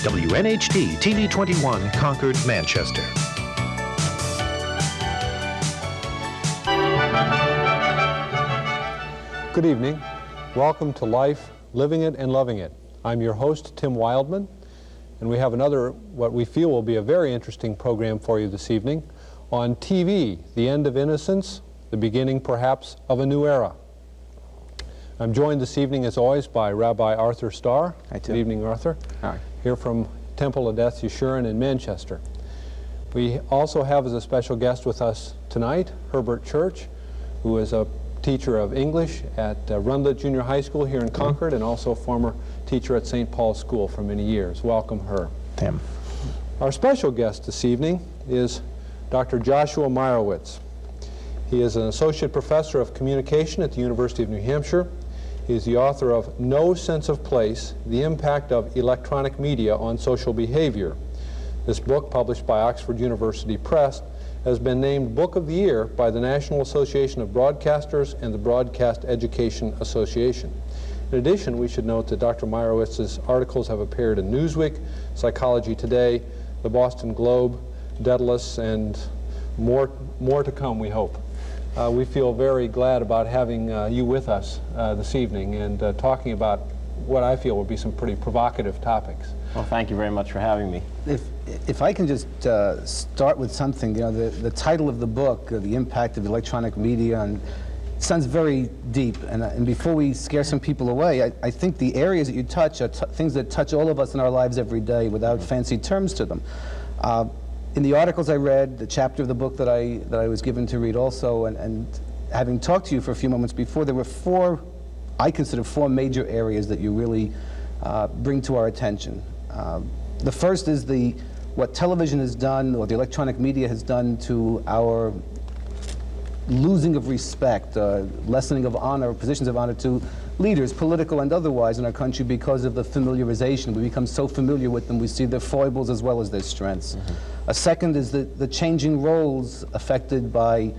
WNHT21 Concord, Manchester. Good evening. Welcome to Life, Living It and Loving It. I'm your host, Tim Wildman, and we have another, what we feel will be a very interesting program for you this evening on TV, the end of innocence, the beginning, perhaps, of a new era. I'm joined this evening, as always, by Rabbi Arthur Starr. Hi, Tim. Good evening, Arthur. Hi. Here from Temple of Death Yeshurun in Manchester. We also have as a special guest with us tonight, Herbert Church, who is a teacher of English at Rundlet Junior High School here in Concord, and also a former teacher at St. Paul's School for many years. Welcome, Herb. Tim. Our special guest this evening is Dr. Joshua Meyrowitz. He is an associate professor of communication at the University of New Hampshire. He is the author of No Sense of Place, The Impact of Electronic Media on Social Behavior. This book, published by Oxford University Press, has been named Book of the Year by the National Association of Broadcasters and the Broadcast Education Association. In addition, we should note that Dr. Meyrowitz's articles have appeared in Newsweek, Psychology Today, the Boston Globe, Daedalus, and more to come, we hope. We feel very glad about having you with us this evening and talking about what I feel will be some pretty provocative topics. Well, thank you very much for having me. If I can just start with something, you know, the title of the book, The Impact of Electronic Media, and it sounds very deep. And before we scare some people away, I think the areas that you touch are things that touch all of us in our lives every day without fancy terms to them. In the articles I read, the chapter of the book that I was given to read also, and having talked to you for a few moments before, there were I consider four major areas that you really bring to our attention. The first is what television has done, or the electronic media has done to our losing of respect, lessening of honor, positions of honor to leaders, political and otherwise, in our country because of the familiarization. We become so familiar with them, we see their foibles as well as their strengths. Mm-hmm. A second is the changing roles affected by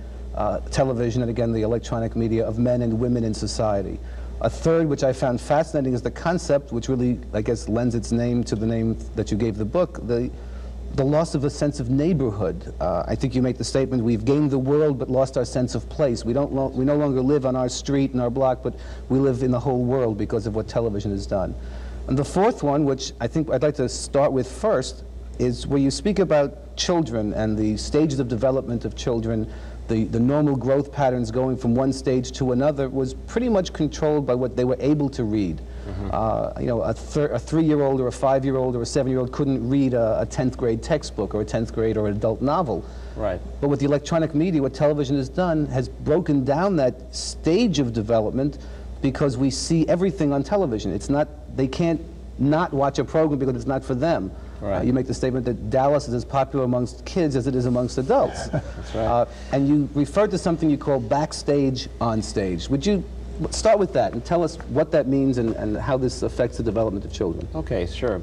television and, again, the electronic media of men and women in society. A third, which I found fascinating, is the concept, which really, I guess, lends its name to the name that you gave the book, the loss of a sense of neighborhood. I think you make the statement, we've gained the world but lost our sense of place. We no longer live on our street and our block, but we live in the whole world because of what television has done. And the fourth one, which I think I'd like to start with first, is where you speak about children and the stages of development of children. The normal growth patterns going from one stage to another was pretty much controlled by what they were able to read. Mm-hmm. You know, a 3-year-old or a 5-year-old or a 7-year-old couldn't read a 10th grade textbook or a 10th grade or an adult novel. Right. But with the electronic media, what television has done has broken down that stage of development because we see everything on television. It's not, they can't not watch a program because it's not for them. Right. You make the statement that Dallas is as popular amongst kids as it is amongst adults. That's right. And you referred to something you call backstage, on stage. Would you start with that and tell us what that means and how this affects the development of children? Okay, sure.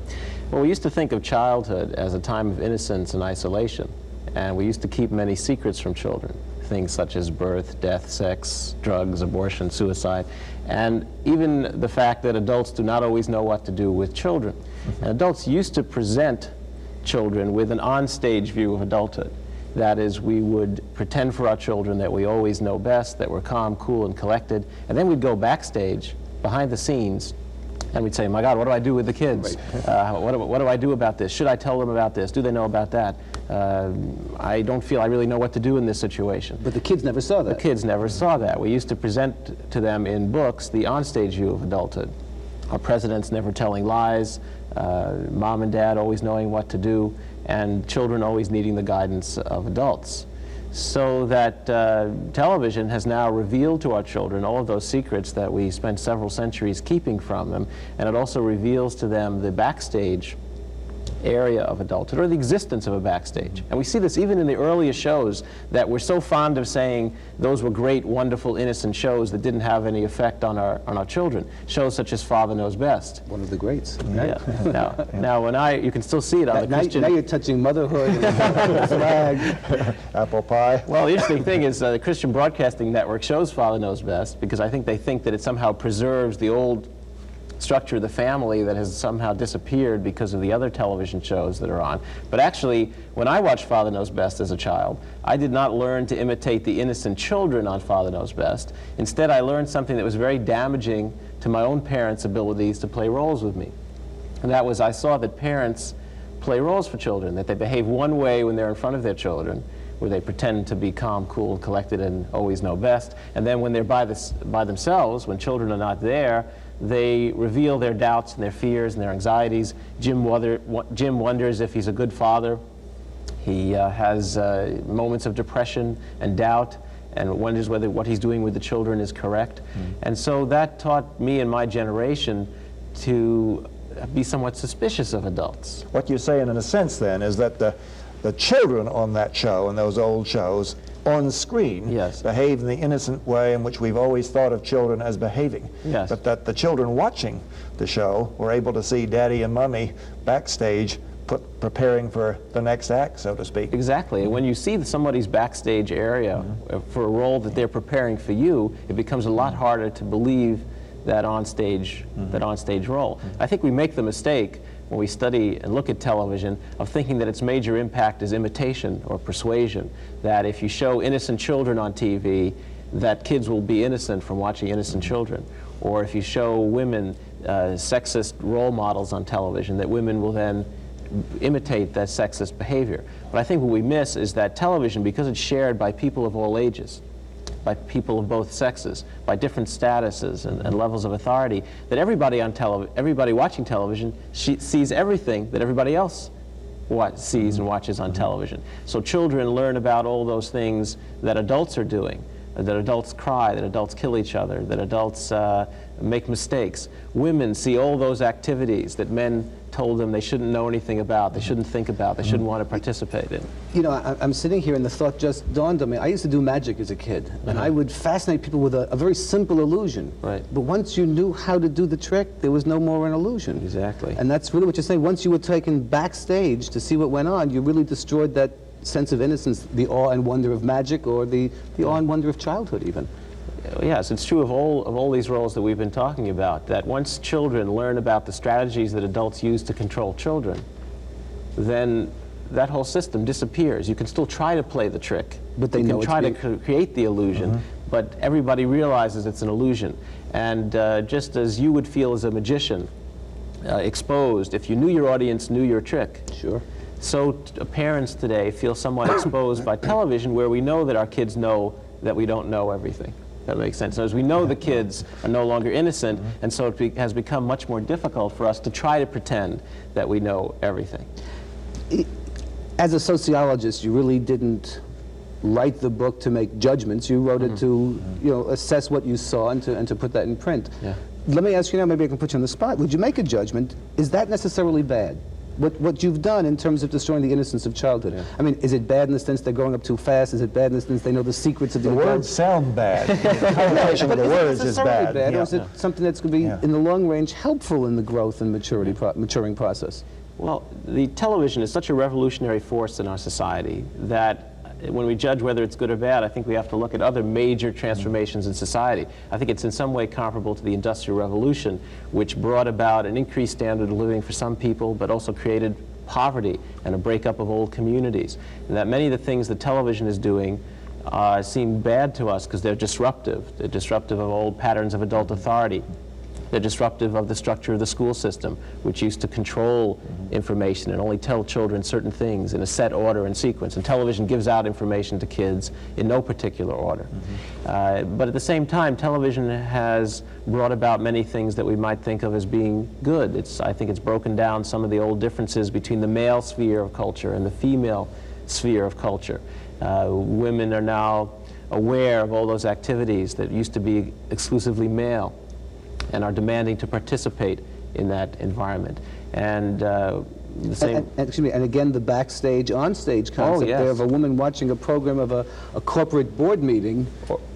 Well, we used to think of childhood as a time of innocence and isolation, and we used to keep many secrets from children. Things such as birth, death, sex, drugs, abortion, suicide, and even the fact that adults do not always know what to do with children. And adults used to present children with an on-stage view of adulthood. That is, we would pretend for our children that we always know best, that we're calm, cool, and collected, and then we'd go backstage, behind the scenes, and we'd say, my God, what do I do with the kids? What do I do about this? Should I tell them about this? Do they know about that? I don't feel I really know what to do in this situation. But the kids never saw that. The kids never saw that. We used to present to them in books the onstage view of adulthood. Our presidents never telling lies, mom and dad always knowing what to do, and children always needing the guidance of adults. So that television has now revealed to our children all of those secrets that we spent several centuries keeping from them, and it also reveals to them the backstage area of adulthood, or the existence of a backstage. And we see this even in the earliest shows that we're so fond of saying those were great, wonderful, innocent shows that didn't have any effect on our children. Shows such as Father Knows Best. One of the greats. Yeah. Now you can still see it on the Christian... Now you're touching motherhood and flag, apple pie. Well, the interesting thing is the Christian Broadcasting Network shows Father Knows Best because I think they think that it somehow preserves the old structure of the family that has somehow disappeared because of the other television shows that are on. But actually, when I watched Father Knows Best as a child, I did not learn to imitate the innocent children on Father Knows Best. Instead, I learned something that was very damaging to my own parents' abilities to play roles with me. And that was, I saw that parents play roles for children, that they behave one way when they're in front of their children, where they pretend to be calm, cool, and collected and always know best. And then when they're by themselves, when children are not there, they reveal their doubts and their fears and their anxieties. Jim wonders if he's a good father. He has moments of depression and doubt and wonders whether what he's doing with the children is correct. And so that taught me and my generation to be somewhat suspicious of adults. What you're saying, in a sense, then, is that the children on that show, and those old shows, on screen, Yes. behave in the innocent way in which we've always thought of children as behaving. Yes. But that the children watching the show were able to see Daddy and Mommy backstage preparing for the next act, so to speak. Exactly. And when you see somebody's backstage area for a role that they're preparing for you, it becomes a lot harder to believe that onstage role. I think we make the mistake when we study and look at television of thinking that its major impact is imitation or persuasion, that if you show innocent children on TV, that kids will be innocent from watching innocent children. Or if you show women sexist role models on television, that women will then imitate that sexist behavior. But I think what we miss is that television, because it's shared by people of all ages, by people of both sexes, by different statuses and levels of authority, that everybody watching television sees everything that everybody else sees and watches on television. So children learn about all those things that adults are doing, that adults cry, that adults kill each other, that adults make mistakes. Women see all those activities that men told them they shouldn't know anything about, they shouldn't think about, they shouldn't want to participate in. You know, I'm sitting here and the thought just dawned on me. I used to do magic as a kid, and I would fascinate people with a very simple illusion. Right. But once you knew how to do the trick, there was no more an illusion. Exactly. And that's really what you're saying. Once you were taken backstage to see what went on, you really destroyed that sense of innocence, the awe and wonder of magic, or the awe and wonder of childhood even. Yes, it's true of all these roles that we've been talking about, that once children learn about the strategies that adults use to control children, then that whole system disappears. You can still try to play the trick, but they you know can try to create the illusion, but everybody realizes it's an illusion. And just as you would feel as a magician exposed if you knew your audience knew your trick, Sure. so parents today feel somewhat exposed by television, where we know that our kids know that we don't know everything. That makes sense. So as we know the kids are no longer innocent, and so it has become much more difficult for us to try to pretend that we know everything. As a sociologist, you really didn't write the book to make judgments. You wrote it to, assess what you saw and to put that in print. Yeah. Let me ask you now, maybe I can put you on the spot. Would you make a judgment? Is that necessarily bad? What you've done in terms of destroying the innocence of childhood. Yeah. I mean, is it bad in the sense they're growing up too fast? Is it bad in the sense they know the secrets of the adult? words sound bad. The connotation of the words is bad. Or is it something that's going to be, in the long range, helpful in the growth and maturing process? Well, the television is such a revolutionary force in our society that when we judge whether it's good or bad, I think we have to look at other major transformations in society. I think it's in some way comparable to the Industrial Revolution, which brought about an increased standard of living for some people, but also created poverty and a breakup of old communities. And that many of the things that television is doing seem bad to us because they're disruptive. They're disruptive of old patterns of adult authority. They're disruptive of the structure of the school system, which used to control information and only tell children certain things in a set order and sequence. And television gives out information to kids in no particular order. But at the same time, television has brought about many things that we might think of as being good. I think it's broken down some of the old differences between the male sphere of culture and the female sphere of culture. Women are now aware of all those activities that used to be exclusively male, and are demanding to participate in that environment. And the same... Excuse me, and again, the backstage, onstage concept yes. there of a woman watching a program of a corporate board meeting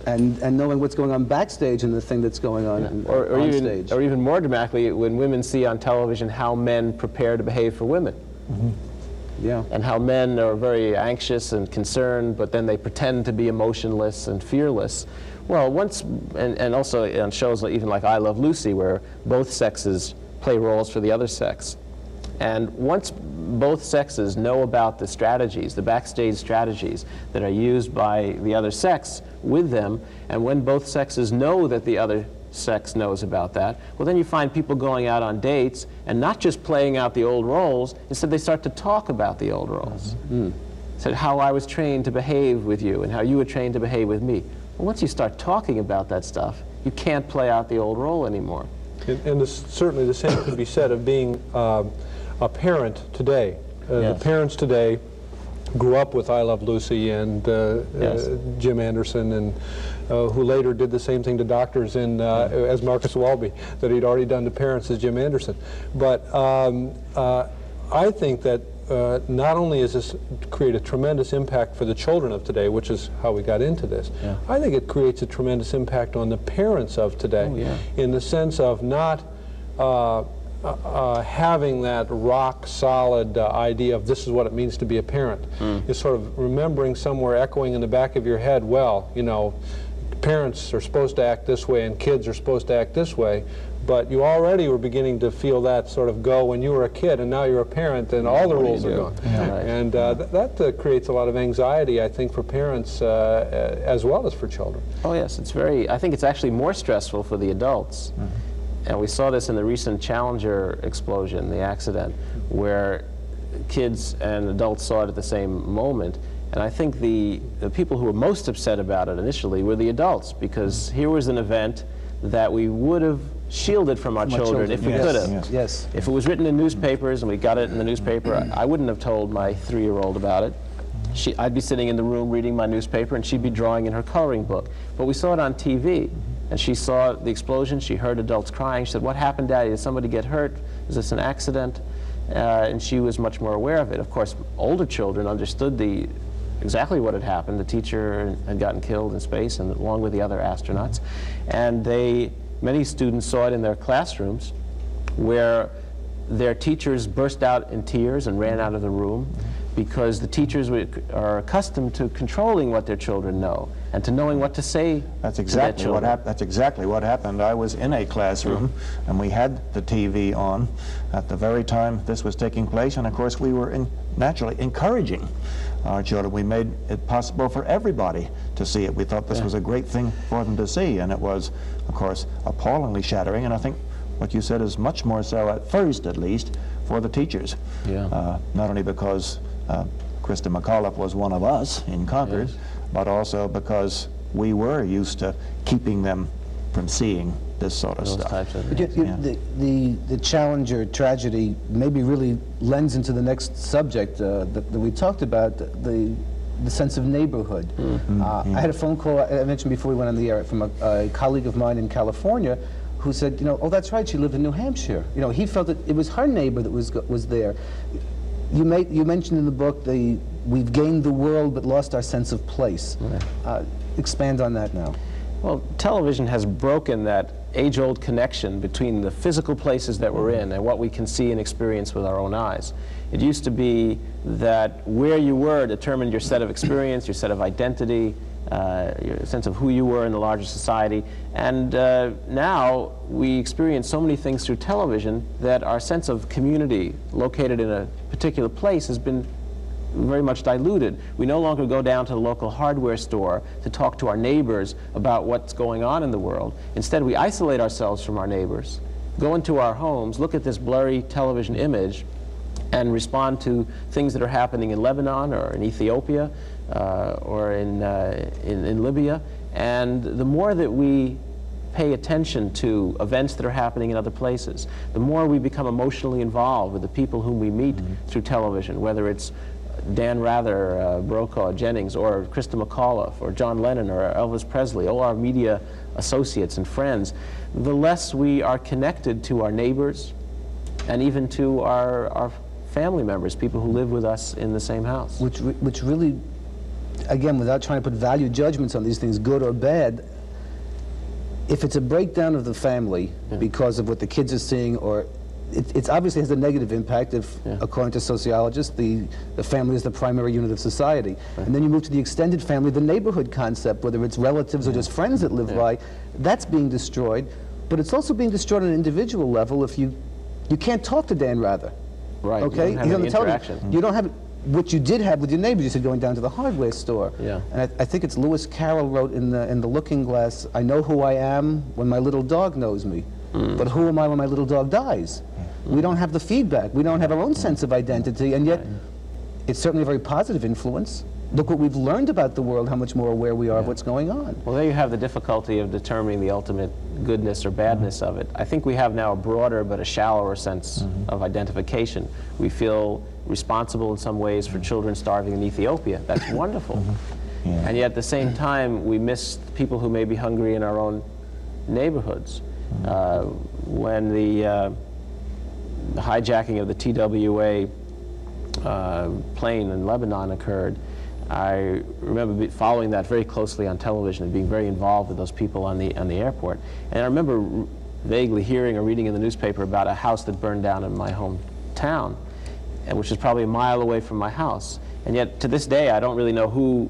and knowing what's going on backstage and the thing that's going on on stage. Or even more dramatically, when women see on television how men prepare to behave for women. Yeah. And how men are very anxious and concerned, but then they pretend to be emotionless and fearless, Well, once, and also on shows like, even like I Love Lucy, where both sexes play roles for the other sex. And once both sexes know about the strategies, the backstage strategies that are used by the other sex with them, and when both sexes know that the other sex knows about that, well, then you find people going out on dates and not just playing out the old roles, instead they start to talk about the old roles. Said how I was trained to behave with you and how you were trained to behave with me. Well, once you start talking about that stuff, you can't play out the old role anymore. And certainly the same could be said of being a parent today. Yes. The parents today grew up with I Love Lucy and Yes. Jim Anderson, and who later did the same thing to doctors in, as Marcus Welby, that he'd already done to parents as Jim Anderson. But I think that not only does this create a tremendous impact for the children of today, which is how we got into this, I think it creates a tremendous impact on the parents of today, in the sense of not having that rock solid idea of this is what it means to be a parent. You're sort of remembering somewhere, echoing in the back of your head, well, you know, parents are supposed to act this way and kids are supposed to act this way, but you already were beginning to feel that sort of go when you were a kid, and now you're a parent and all the rules are gone. And that creates a lot of anxiety, I think, for parents as well as for children. Oh yes, it's I think it's actually more stressful for the adults. And we saw this in the recent Challenger explosion, the accident, where kids and adults saw it at the same moment. And I think the people who were most upset about it initially were the adults, because here was an event that we would have shielded from our children if we could have. Yes. If it was written in newspapers and we got it in the newspaper, I wouldn't have told my 3-year-old about it. I'd be sitting in the room reading my newspaper and she'd be drawing in her coloring book. But we saw it on TV. And she saw the explosion, she heard adults crying. She said, "What happened, Daddy? Did somebody get hurt? Is this an accident?" And she was much more aware of it. Of course, older children understood exactly what had happened. The teacher had gotten killed in space, and along with the other astronauts. And many students saw it in their classrooms, where their teachers burst out in tears and ran out of the room, because the teachers are accustomed to controlling what their children know and to knowing what to say. That's exactly what happened. That's exactly what happened. I was in a classroom and we had the TV on at the very time this was taking place, and of course we were naturally encouraging our children. We made it possible for everybody to see it. We thought this was a great thing for them to see, and it was, of course, appallingly shattering. And I think what you said is much more so, at first at least, for the teachers. Not only because Krista McAuliffe was one of us in Concord, but also because we were used to keeping them from seeing this sort of stuff. The Challenger tragedy maybe really lends into the next subject that we talked about, the sense of neighborhood. I had a phone call, I mentioned before we went on the air, from a colleague of mine in California who said, oh, that's right, she lived in New Hampshire. He felt that it was her neighbor that was there. You mentioned in the book we've gained the world but lost our sense of place. Expand on that now. Well, television has broken that age-old connection between the physical places that we're in and what we can see and experience with our own eyes. It used to be that where you were determined your set of experience, your set of identity, your sense of who you were in the larger society. And now we experience so many things through television that our sense of community located in a particular place has been very much diluted. We no longer go down to the local hardware store to talk to our neighbors about what's going on in the world. Instead, we isolate ourselves from our neighbors, go into our homes, look at this blurry television image, and respond to things that are happening in Lebanon or in Ethiopia or in Libya. And the more that we pay attention to events that are happening in other places, the more we become emotionally involved with the people whom we meet through television, whether it's Dan Rather, Brokaw, Jennings, or Krista McAuliffe, or John Lennon, or Elvis Presley, all our media associates and friends, the less we are connected to our neighbors and even to our family members, people who live with us in the same house. Which really, again, without trying to put value judgments on these things, good or bad, if it's a breakdown of the family because of what the kids are seeing, or It's obviously has a negative impact if, according to sociologists, the family is the primary unit of society. And then you move to the extended family, the neighborhood concept, whether it's relatives or just friends that live by, that's being destroyed. But it's also being destroyed on an individual level if you can't talk to Dan Rather. Right. Okay? You don't have He's on any the television. interaction. You don't have what you did have with your neighbors. You said going down to the hardware store. Yeah. And I think it's Lewis Carroll wrote in the Looking Glass, I know who I am when my little dog knows me. But who am I when my little dog dies? We don't have the feedback. We don't have our own sense of identity, and yet it's certainly a very positive influence. Look what we've learned about the world, how much more aware we are of what's going on. Well, there you have the difficulty of determining the ultimate goodness or badness of it. I think we have now a broader but a shallower sense of identification. We feel responsible in some ways for children starving in Ethiopia. That's wonderful. And yet at the same time, we miss people who may be hungry in our own neighborhoods. When the hijacking of the TWA plane in Lebanon occurred, I remember following that very closely on television and being very involved with those people on the airport. And I remember vaguely hearing or reading in the newspaper about a house that burned down in my hometown, which is probably a mile away from my house. And yet to this day, I don't really know who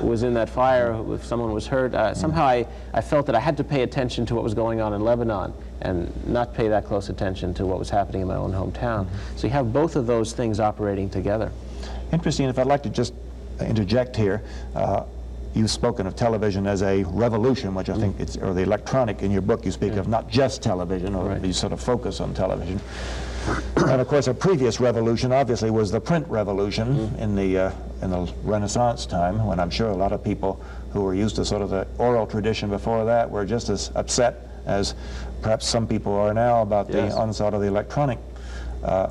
was in that fire, if someone was hurt. Somehow I felt that I had to pay attention to what was going on in Lebanon and not pay that close attention to what was happening in my own hometown. So you have both of those things operating together. Interesting. If I'd like to just interject here, you've spoken of television as a revolution, which I think it's, or the electronic, in your book you speak of not just television, or you sort of focus on television. And of course a previous revolution obviously was the print revolution in the Renaissance time, when I'm sure a lot of people who were used to sort of the oral tradition before that were just as upset as perhaps some people are now about the onset of the electronic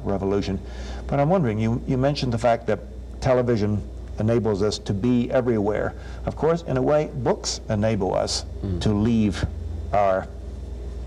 revolution. But I'm wondering, you mentioned the fact that television enables us to be everywhere. Of course, in a way, books enable us to leave our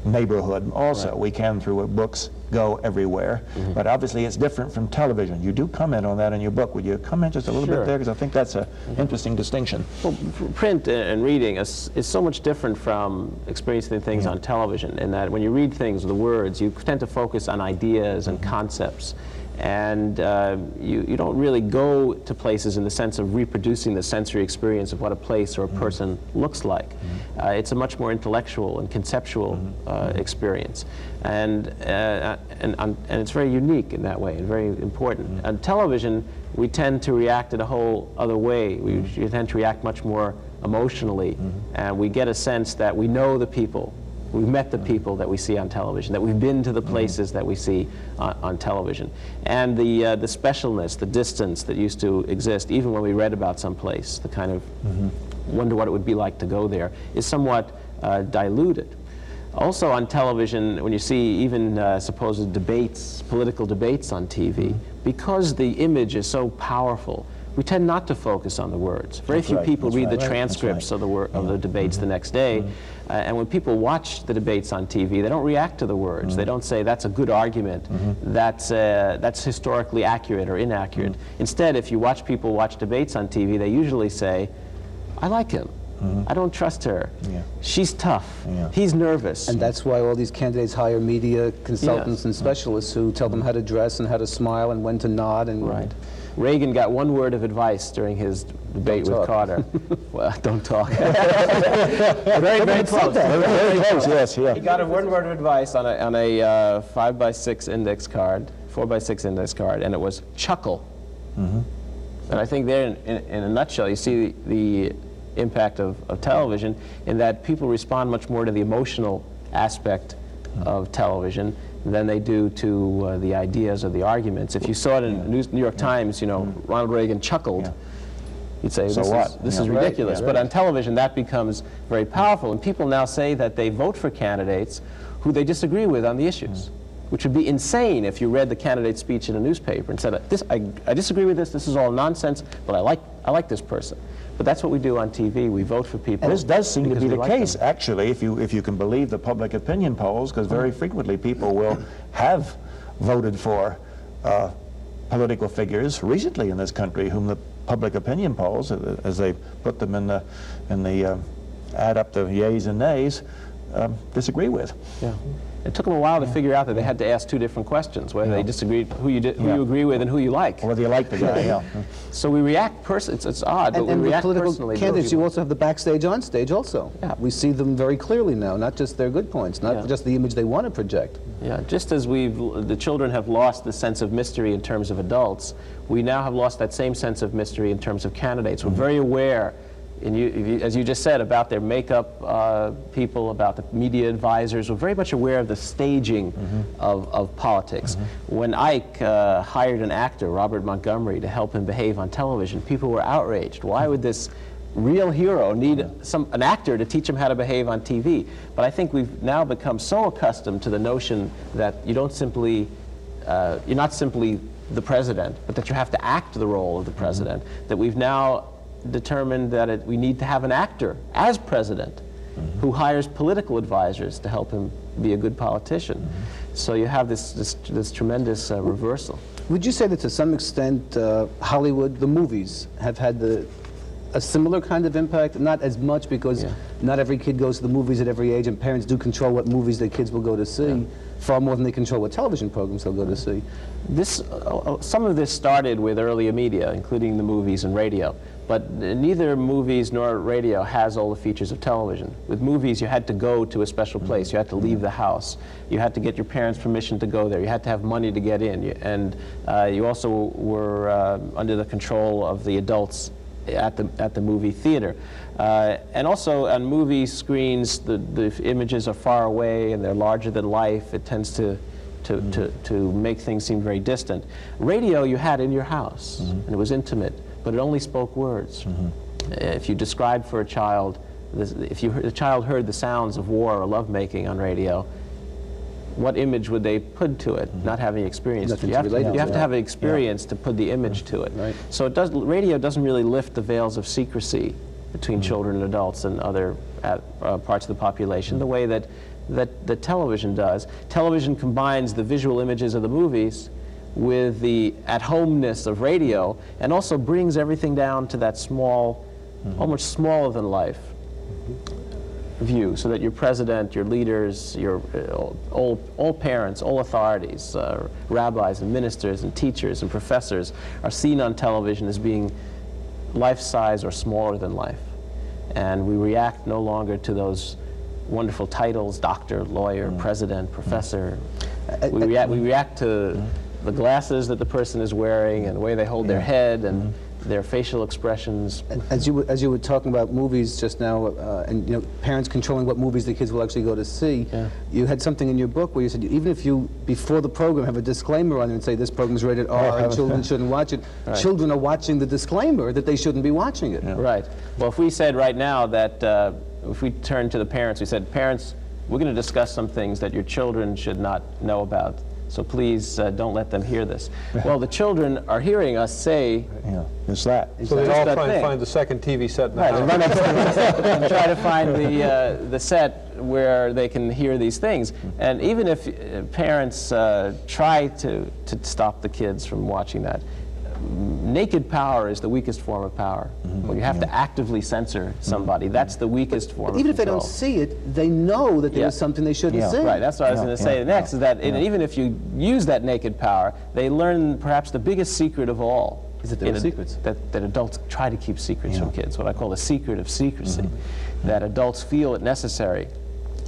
neighborhood also. We can, through books, go everywhere. But obviously it's different from television. You do comment on that in your book. Would you comment just a little bit there? Because I think that's an interesting distinction. Well, print and reading is so much different from experiencing things on television, in that when you read things, the words, you tend to focus on ideas and concepts. And you don't really go to places in the sense of reproducing the sensory experience of what a place or a person looks like. It's a much more intellectual and conceptual experience. And it's very unique in that way and very important. On television, we tend to react in a whole other way. We tend to react much more emotionally, and we get a sense that we know the people. We've met the people that we see on television, that we've been to the places that we see on television. And the specialness, the distance that used to exist, even when we read about some place, the kind of wonder what it would be like to go there, is somewhat diluted. Also on television, when you see even supposed debates, political debates on TV, because the image is so powerful, we tend not to focus on the words. Very few people read the transcripts of the debates the next day. And when people watch the debates on TV, they don't react to the words. They don't say, that's a good argument, that's historically accurate or inaccurate. Instead, if you watch people watch debates on TV, they usually say, I like him. I don't trust her. She's tough. He's nervous. And that's why all these candidates hire media consultants and specialists who tell them how to dress and how to smile and when to nod. And Reagan got one word of advice during his debate with Carter. Well, don't talk. Very close. Very close, yes. He got one word of advice on a 5x6 index card, 4x6 index card, and it was chuckle. And I think there, in a nutshell, you see the impact of television in that people respond much more to the emotional aspect of television than they do to the ideas or the arguments. If you saw it in New York Times, you know, Ronald Reagan chuckled, you'd say, this is ridiculous. But on television, that becomes very powerful. And people now say that they vote for candidates who they disagree with on the issues, which would be insane if you read the candidate's speech in a newspaper and said, I disagree with this is all nonsense, but I like this person. But that's what we do on TV. We vote for people. This does seem to be the case, actually, if you can believe the public opinion polls, because very frequently people will have voted for political figures recently in this country whom the public opinion polls, as they put them in the add up the yays and nays, disagree with. It took them a while to figure out that they had to ask two different questions, whether they disagreed, who you agree with and who you like. Or whether you like the guy, yeah. So we react it's odd, but we And with react political personally. candidates, you also have the backstage, on stage also. Yeah. We see them very clearly now, not just their good points, not just the image they want to project. Yeah, just as the children have lost the sense of mystery in terms of adults, we now have lost that same sense of mystery in terms of candidates. We're very aware, as you just said, about their makeup people, about the media advisors. We're very much aware of the staging of politics. When Ike hired an actor, Robert Montgomery, to help him behave on television, people were outraged. Why would this real hero need an actor to teach him how to behave on TV? But I think we've now become so accustomed to the notion that you don't simply, you're not simply the president, but that you have to act the role of the president, that we've now determined that we need to have an actor as president who hires political advisors to help him be a good politician. So you have this tremendous reversal. Would you say that to some extent Hollywood, the movies, have had a similar kind of impact? Not as much, because not every kid goes to the movies at every age, and parents do control what movies their kids will go to see, far more than they control what television programs they'll go to see. Some of this started with earlier media, including the movies and radio. But neither movies nor radio has all the features of television. With movies, you had to go to a special place. You had to leave the house. You had to get your parents' permission to go there. You had to have money to get in. And you also were under the control of the adults at the movie theater. And also on movie screens, the images are far away and they're larger than life. It tends to make things seem very distant. Radio you had in your house, and it was intimate, but it only spoke words. If you described for a child, if the child heard the sounds of war or lovemaking on radio, what image would they put to it, not having experienced it? You have to have an experience to put the image to it. Right. So radio doesn't really lift the veils of secrecy between children and adults and other parts of the population the way that television does. Television combines the visual images of the movies with the at-homeness of radio, and also brings everything down to that small, almost smaller than life view, so that your president, your leaders, your all parents, all authorities, rabbis and ministers and teachers and professors are seen on television as being life-size or smaller than life. And we react no longer to those wonderful titles, doctor, lawyer, president, professor. We react to the glasses that the person is wearing and the way they hold their head and their facial expressions. As you were talking about movies just now, and parents controlling what movies the kids will actually go to see, you had something in your book where you said even if you, before the program, have a disclaimer on it and say this program is rated R and children shouldn't watch it, children are watching the disclaimer that they shouldn't be watching it. Right. Well, if we said right now that, if we turned to the parents, we said, parents, we're going to discuss some things that your children should not know about. So please don't let them hear this. Well, the children are hearing us say, it's that. So they all try and find the second TV set in the house. They run upstairs and try to find the set where they can hear these things. And even if parents try to stop the kids from watching that, naked power is the weakest form of power. When you have to actively censor somebody, that's the weakest form of control. Even if they don't see it, they know that there is something they shouldn't see. Right, that's what I was going to say next, is that even if you use that naked power, they learn perhaps the biggest secret of all. Is that there are secrets? That adults try to keep secrets from kids, what I call the secret of secrecy. That adults feel it necessary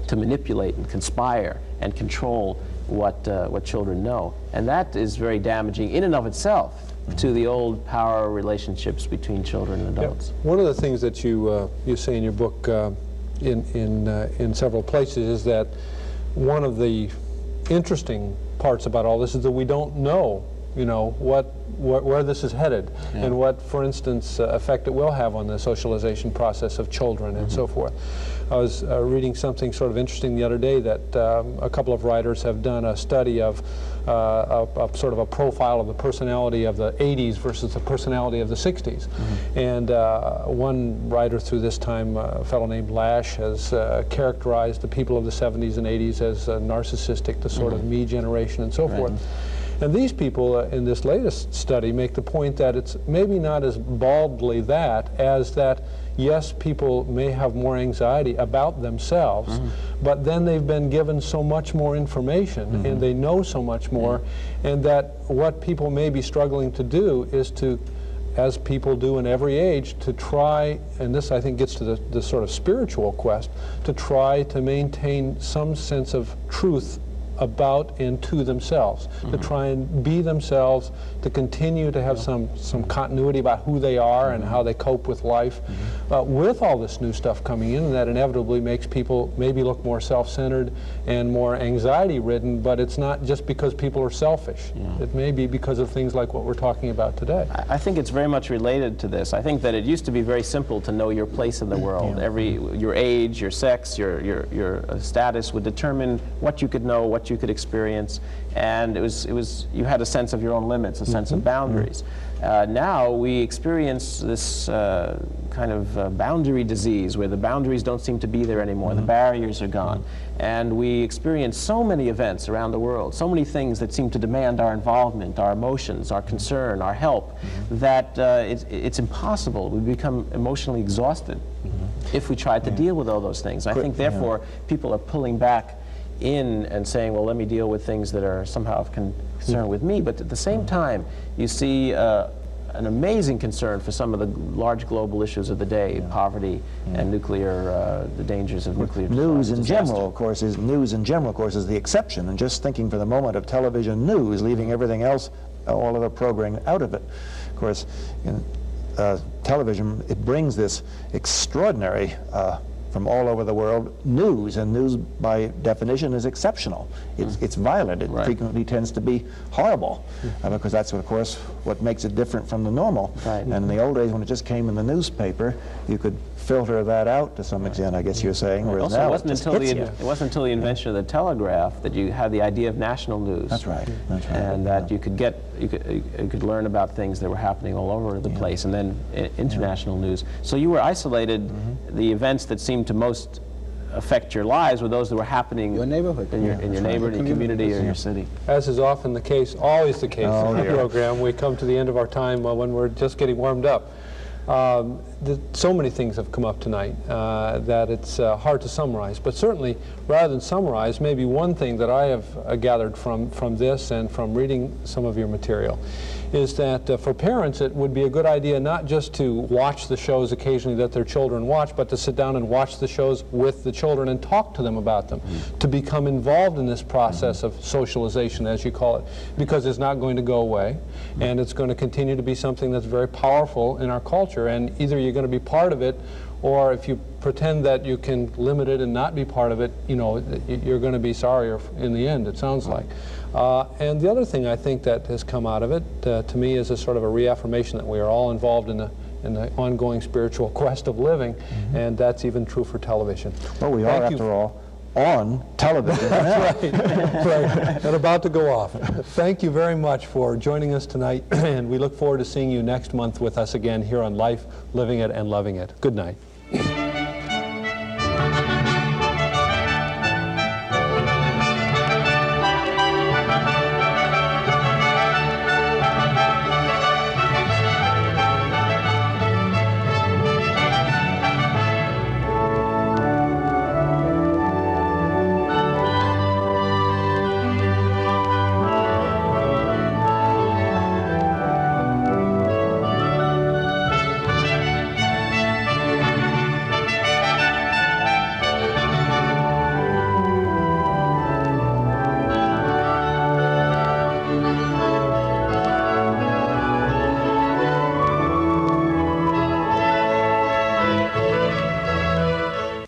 to manipulate and conspire and control what children know. And that is very damaging in and of itself to the old power relationships between children and adults. One of the things that you say in your book in several places is that one of the interesting parts about all this is that we don't know, where this is headed and what, for instance, effect it will have on the socialization process of children and so forth. I was reading something sort of interesting the other day that a couple of writers have done a study of sort of a profile of the personality of the 80s versus the personality of the 60s. And one writer through this time, a fellow named Lash, has characterized the people of the 70s and 80s as narcissistic, the sort of me generation and so forth. And these people in this latest study make the point that it's maybe not as baldly that as that, yes, people may have more anxiety about themselves, but then they've been given so much more information and they know so much more, and that what people may be struggling to do is to, as people do in every age, to try, and this I think gets to the sort of spiritual quest, to try to maintain some sense of truth about and to themselves, to try and be themselves, to continue to have some continuity about who they are and how they cope with life. With all this new stuff coming in, and that inevitably makes people maybe look more self-centered and more anxiety-ridden, but it's not just because people are selfish. It may be because of things like what we're talking about today. I think it's very much related to this. I think that it used to be very simple to know your place in the world. Your age, your sex, your status would determine what you could know, what you could experience, and you had a sense of your own limits, a sense of boundaries. Now we experience this kind of boundary disease where the boundaries don't seem to be there anymore. The barriers are gone. And we experience so many events around the world, so many things that seem to demand our involvement, our emotions, our concern, our help, that it's impossible. We become emotionally exhausted if we try to deal with all those things. I think, therefore, people are pulling back in and saying, well, let me deal with things that are somehow of concern with me. But at the same time, you see an amazing concern for some of the large global issues of the day, poverty and nuclear, the dangers of nuclear News in disaster. general, of course, is the exception. And just thinking for the moment of television news, leaving everything else, all other programming out of it. Of course, in television, it brings this extraordinary from all over the world news, and news by definition is exceptional. It's violent. It frequently tends to be horrible, because that's, of course, what makes it different from the normal. And in the old days, when it just came in the newspaper, you could filter that out to some extent, I guess you're saying. Whereas Also, now it wasn't until the invention of the telegraph that you had the idea of national news. That's right. That's right. And that you could learn about things that were happening all over the place, and then international news. So you were isolated. The events that seemed to most affect your lives were those that were happening Your neighborhood. in your neighborhood, your community, or your city. As is often the case, always the case in the program, we come to the end of our time when we're just getting warmed up. So many things have come up tonight that it's hard to summarize, but certainly, rather than summarize, maybe one thing that I have gathered from this and from reading some of your material is that for parents it would be a good idea not just to watch the shows occasionally that their children watch, but to sit down and watch the shows with the children and talk to them about them, to become involved in this process of socialization, as you call it, because it's not going to go away, and it's going to continue to be something that's very powerful in our culture, and either you're going to be part of it, or if you pretend that you can limit it and not be part of it, you're going to be sorry in the end, it sounds like. And the other thing I think that has come out of it, to me, is a sort of a reaffirmation that we are all involved in the ongoing spiritual quest of living, and that's even true for television. Well, we are, after all, on television. That's right. And about to go off. Thank you very much for joining us tonight, and we look forward to seeing you next month with us again here on Life, Living It, and Loving It. Good night.